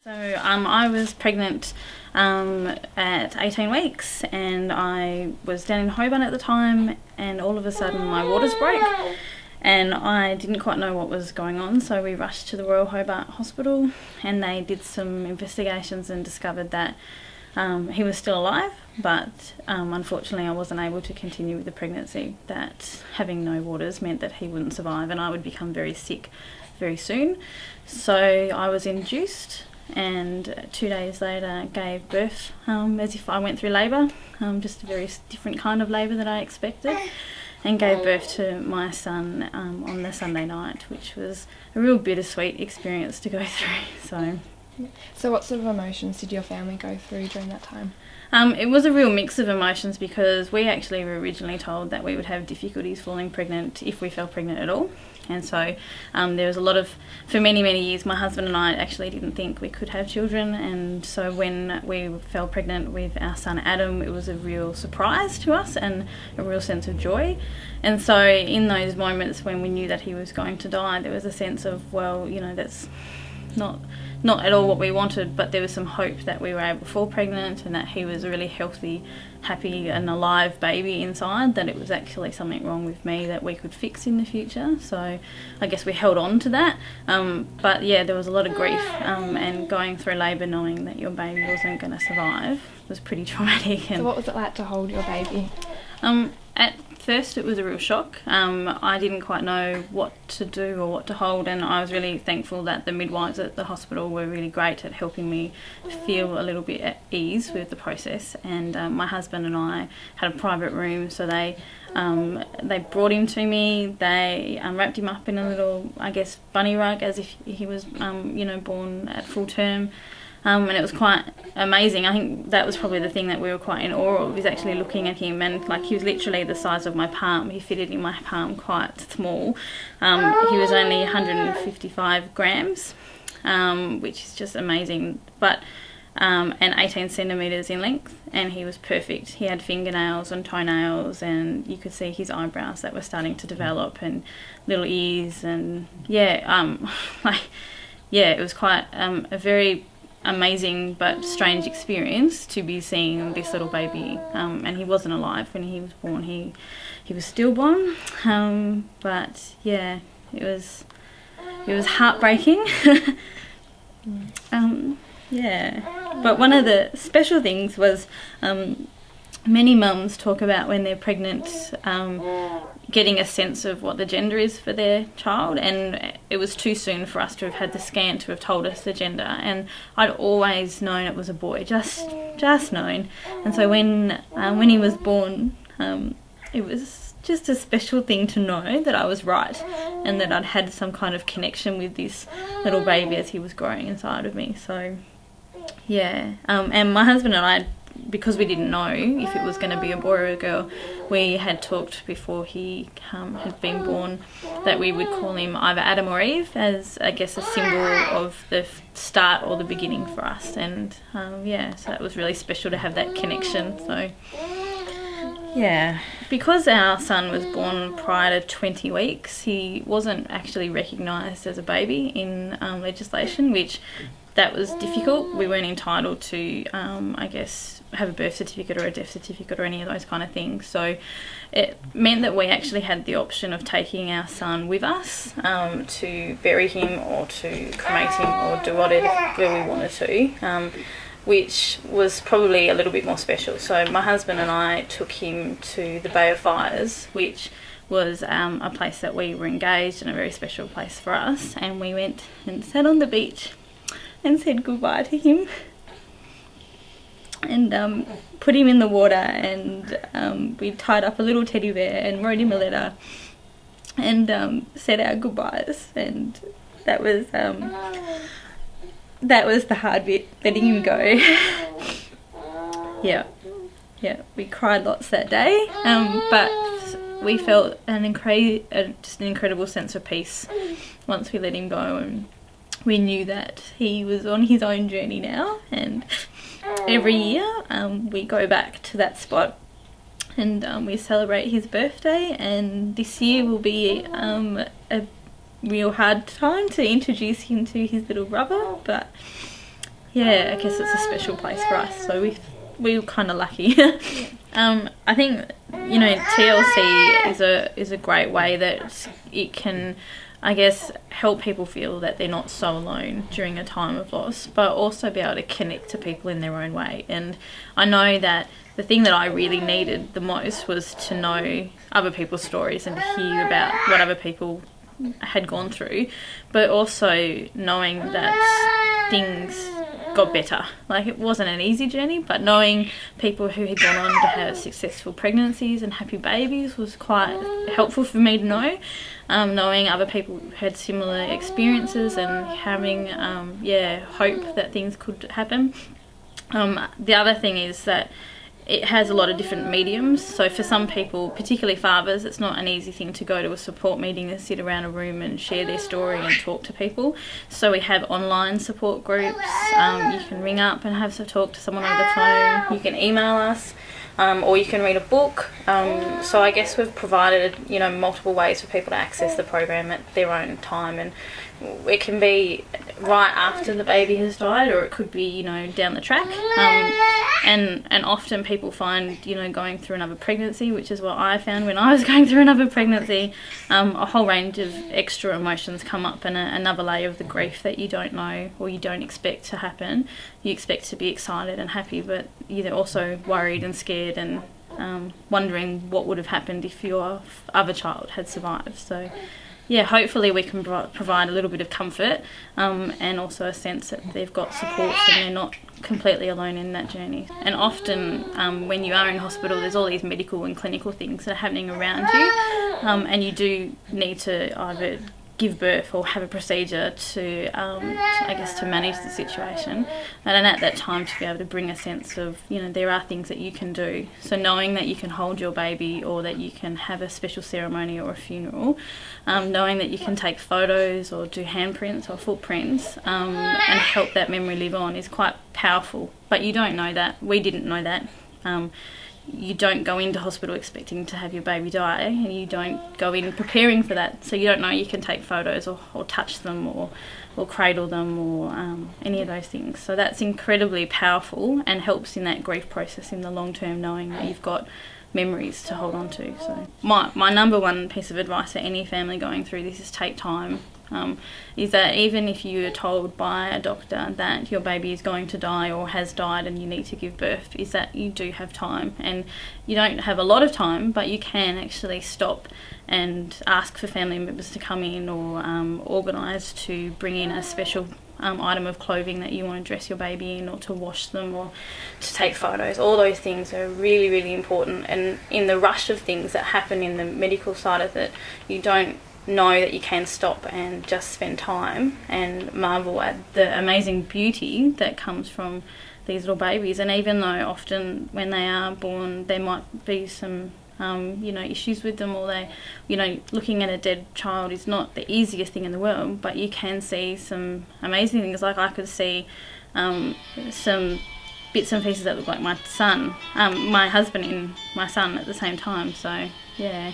So I was pregnant at 18 weeks and I was down in Hobart at the time, and all of a sudden my waters broke and I didn't quite know what was going on, so we rushed to the Royal Hobart Hospital and they did some investigations and discovered that he was still alive, but unfortunately I wasn't able to continue with the pregnancy. That having no waters meant that he wouldn't survive and I would become very sick very soon. So I was induced and 2 days later gave birth as if I went through labour, just a very different kind of labour that I expected, and gave birth to my son on the Sunday night, which was a real bittersweet experience to go through. So what sort of emotions did your family go through during that time? It was a real mix of emotions, because we actually were originally told that we would have difficulties falling pregnant if we fell pregnant at all. And so there was a lot of, for many years, my husband and I actually didn't think we could have children, and so when we fell pregnant with our son Adam, it was a real surprise to us and a real sense of joy. And so in those moments when we knew that he was going to die, there was a sense of, well, you know, that's not at all what we wanted, but there was some hope that we were able to fall pregnant and that he was a really healthy, happy and alive baby inside, that it was actually something wrong with me that we could fix in the future. So I guess we held on to that, but yeah, there was a lot of grief, and going through labour knowing that your baby wasn't going to survive was pretty traumatic. And so what was it like to hold your baby? At first it was a real shock. I didn't quite know what to do or what to hold, and I was really thankful that the midwives at the hospital were really great at helping me feel a little bit at ease with the process. And my husband and I had a private room, so they brought him to me. They wrapped him up in a little, I guess, bunny rug as if he was you know, born at full term. And it was quite amazing. I think that was probably the thing that we were quite in awe of, is actually looking at him, and like, he was literally the size of my palm. He fitted in my palm quite small. He was only 155 grams, which is just amazing, but and 18 centimetres in length, and he was perfect. He had fingernails and toenails, and you could see his eyebrows that were starting to develop, and little ears, and yeah, yeah, it was quite a very amazing but strange experience to be seeing this little baby, and he wasn't alive when he was born. He was stillborn, but yeah, it was heartbreaking. Yeah, but one of the special things was many mums talk about when they're pregnant getting a sense of what the gender is for their child, and it was too soon for us to have had the scan to have told us the gender, and I'd always known it was a boy, just known. And so when he was born, it was just a special thing to know that I was right and that I'd had some kind of connection with this little baby as he was growing inside of me. So yeah, and my husband and I, because we didn't know if it was going to be a boy or a girl, we had talked before he had been born that we would call him either Adam or Eve, as I guess a symbol of the start or the beginning for us. And yeah, so that was really special to have that connection. So yeah, because our son was born prior to 20 weeks, he wasn't actually recognised as a baby in legislation, which that was difficult. We weren't entitled to, I guess, have a birth certificate or a death certificate or any of those kind of things. So it meant that we actually had the option of taking our son with us to bury him or to cremate him or do whatever we wanted to, which was probably a little bit more special. So my husband and I took him to the Bay of Fires, which was a place that we were engaged in, a very special place for us, and we went and sat on the beach and said goodbye to him, and put him in the water, and we tied up a little teddy bear and wrote him a letter and said our goodbyes. And that was the hard bit, letting him go. yeah, we cried lots that day, but we felt just an incredible sense of peace once we let him go, and we knew that he was on his own journey now. And every year we go back to that spot and we celebrate his birthday, and this year will be a real hard time to introduce him to his little brother, but yeah, I guess it's a special place for us, so we were kind of lucky. I think, you know, TLC is a great way that it can, I guess, help people feel that they're not so alone during a time of loss, but also be able to connect to people in their own way. And I know that the thing that I really needed the most was to know other people's stories and to hear about what other people had gone through, but also knowing that things got better. Like, it wasn't an easy journey, but knowing people who had gone on to have successful pregnancies and happy babies was quite helpful for me to know. Knowing other people who had similar experiences and having hope that things could happen. The other thing is that it has a lot of different mediums, so for some people, particularly fathers, it's not an easy thing to go to a support meeting and sit around a room and share their story and talk to people. So we have online support groups. You can ring up and have a talk to someone over the phone. You can email us, or you can read a book. So I guess we've provided, you know, multiple ways for people to access the program at their own time, and it can be right after the baby has died, or it could be, you know, down the track. And often people find, you know, going through another pregnancy, which is what I found when I was going through another pregnancy, a whole range of extra emotions come up, and another layer of the grief that you don't know or you don't expect to happen. You expect to be excited and happy, but you're also worried and scared and wondering what would have happened if your other child had survived. So yeah, hopefully we can provide a little bit of comfort, and also a sense that they've got support and they're not completely alone in that journey. And often when you are in hospital, there's all these medical and clinical things that are happening around you, and you do need to either give birth or have a procedure to I guess, to manage the situation, and at that time to be able to bring a sense of, you know, there are things that you can do. So knowing that you can hold your baby, or that you can have a special ceremony or a funeral, knowing that you can take photos or do handprints or footprints, and help that memory live on is quite powerful. But you don't know that. We didn't know that. You don't go into hospital expecting to have your baby die, and you don't go in preparing for that, so you don't know you can take photos or touch them or cradle them or any of those things. So that's incredibly powerful and helps in that grief process in the long term, knowing that you've got memories to hold on to. So my number one piece of advice for any family going through this is take time. Is that even if you are told by a doctor that your baby is going to die or has died and you need to give birth, is that you do have time, and you don't have a lot of time, but you can actually stop and ask for family members to come in, or organise to bring in a special item of clothing that you want to dress your baby in, or to wash them, or to take photos. All those things are really, really important, and in the rush of things that happen in the medical side of it, you don't know that you can stop and just spend time and marvel at the amazing beauty that comes from these little babies. And even though often when they are born there might be some you know, issues with them, or they, you know, looking at a dead child is not the easiest thing in the world, but you can see some amazing things. Like I could see some bits and pieces that look like my son, my husband in my son at the same time. So yeah.